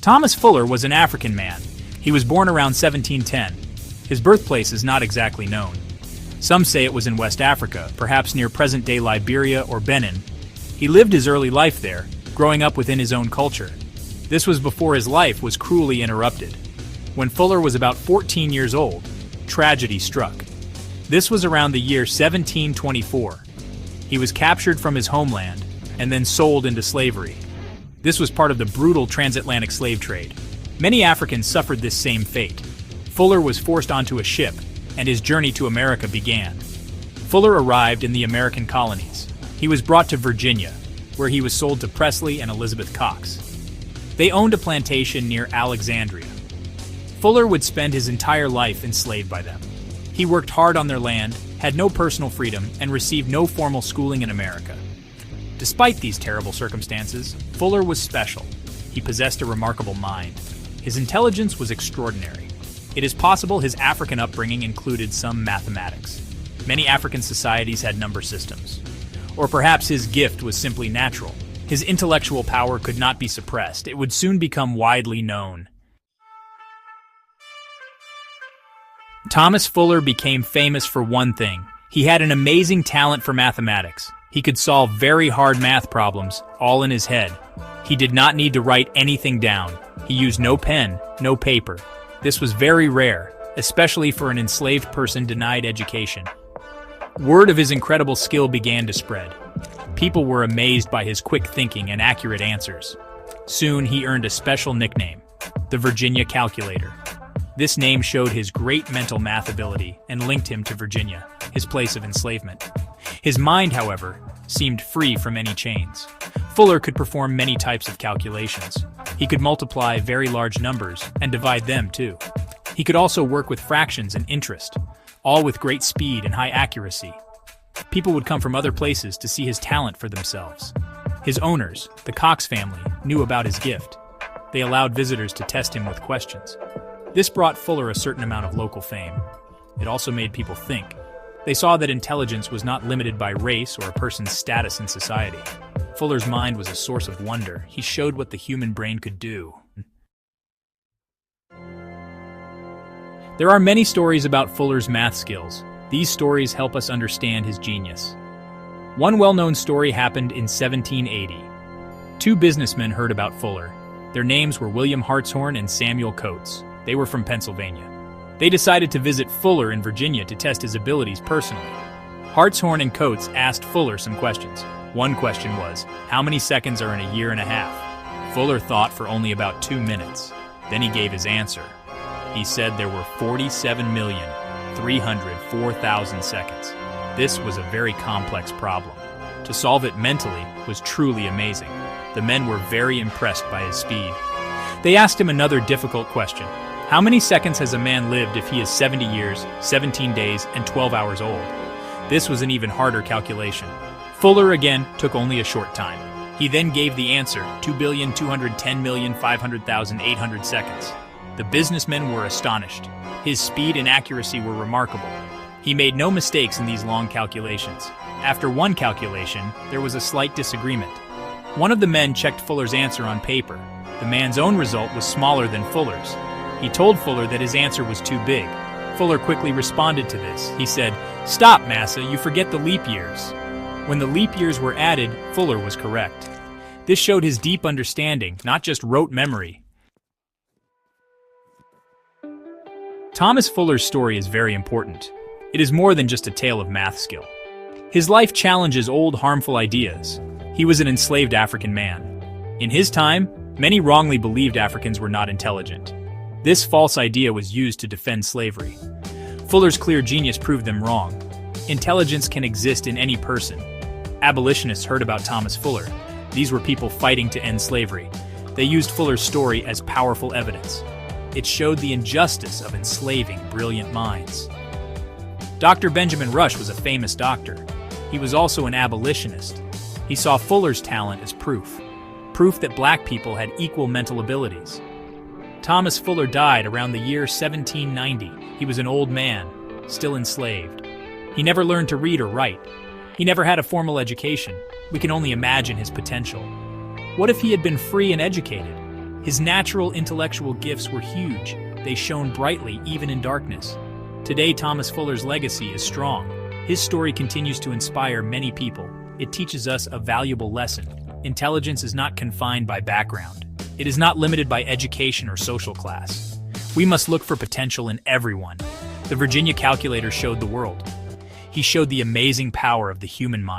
Thomas Fuller was an African man. He was born around 1710. His birthplace is not exactly known. Some say it was in West Africa, perhaps near present-day Liberia or Benin. He lived his early life there, growing up within his own culture. This was before his life was cruelly interrupted. When Fuller was about 14 years old, tragedy struck. This was around the year 1724. He was captured from his homeland and then sold into slavery. This was part of the brutal transatlantic slave trade. Many Africans suffered this same fate. Fuller was forced onto a ship, and his journey to America began. Fuller arrived in the American colonies. He was brought to Virginia, where he was sold to Presley and Elizabeth Cox. They owned a plantation near Alexandria. Fuller would spend his entire life enslaved by them. He worked hard on their land, had no personal freedom, and received no formal schooling in America. Despite these terrible circumstances, Fuller was special. He possessed a remarkable mind. His intelligence was extraordinary. It is possible his African upbringing included some mathematics. Many African societies had number systems. Or perhaps his gift was simply natural. His intellectual power could not be suppressed. It would soon become widely known. Thomas Fuller became famous for one thing. He had an amazing talent for mathematics. He could solve very hard math problems, all in his head. He did not need to write anything down. He used no pen, no paper. This was very rare, especially for an enslaved person denied education. Word of his incredible skill began to spread. People were amazed by his quick thinking and accurate answers. Soon he earned a special nickname, the Virginia Calculator. This name showed his great mental math ability and linked him to Virginia, his place of enslavement. His mind, however, seemed free from any chains. Fuller could perform many types of calculations. He could multiply very large numbers and divide them too. He could also work with fractions and interest, all with great speed and high accuracy. People would come from other places to see his talent for themselves. His owners, the Cox family, knew about his gift. They allowed visitors to test him with questions. This brought Fuller a certain amount of local fame. It also made people think. They saw that intelligence was not limited by race or a person's status in society. Fuller's mind was a source of wonder. He showed what the human brain could do. There are many stories about Fuller's math skills. These stories help us understand his genius. One well-known story happened in 1780. Two businessmen heard about Fuller. Their names were William Hartshorne and Samuel Coates. They were from Pennsylvania. They decided to visit Fuller in Virginia to test his abilities personally. Hartshorne and Coates asked Fuller some questions. One question was, how many seconds are in a year and a half? Fuller thought for only about 2 minutes. Then he gave his answer. He said there were 47,304,000 seconds. This was a very complex problem. To solve it mentally was truly amazing. The men were very impressed by his speed. They asked him another difficult question. How many seconds has a man lived if he is 70 years, 17 days, and 12 hours old? This was an even harder calculation. Fuller again took only a short time. He then gave the answer, 2,210,500,800 seconds. The businessmen were astonished. His speed and accuracy were remarkable. He made no mistakes in these long calculations. After one calculation, there was a slight disagreement. One of the men checked Fuller's answer on paper. The man's own result was smaller than Fuller's. He told Fuller that his answer was too big. Fuller quickly responded to this. He said, "Stop, massa, you forget the leap years." When the leap years were added, Fuller was correct. This showed his deep understanding, not just rote memory. Thomas Fuller's story is very important. It is more than just a tale of math skill. His life challenges old, harmful ideas. He was an enslaved African man. In his time, many wrongly believed Africans were not intelligent. This false idea was used to defend slavery. Fuller's clear genius proved them wrong. Intelligence can exist in any person. Abolitionists heard about Thomas Fuller. These were people fighting to end slavery. They used Fuller's story as powerful evidence. It showed the injustice of enslaving brilliant minds. Dr. Benjamin Rush was a famous doctor. He was also an abolitionist. He saw Fuller's talent as proof that black people had equal mental abilities. Thomas Fuller died around the year 1790. He was an old man, still enslaved. He never learned to read or write. He never had a formal education. We can only imagine his potential. What if he had been free and educated? His natural intellectual gifts were huge. They shone brightly even in darkness. Today, Thomas Fuller's legacy is strong. His story continues to inspire many people. It teaches us a valuable lesson. Intelligence is not confined by background. It is not limited by education or social class. We must look for potential in everyone. The Virginia calculator showed the world. He showed the amazing power of the human mind.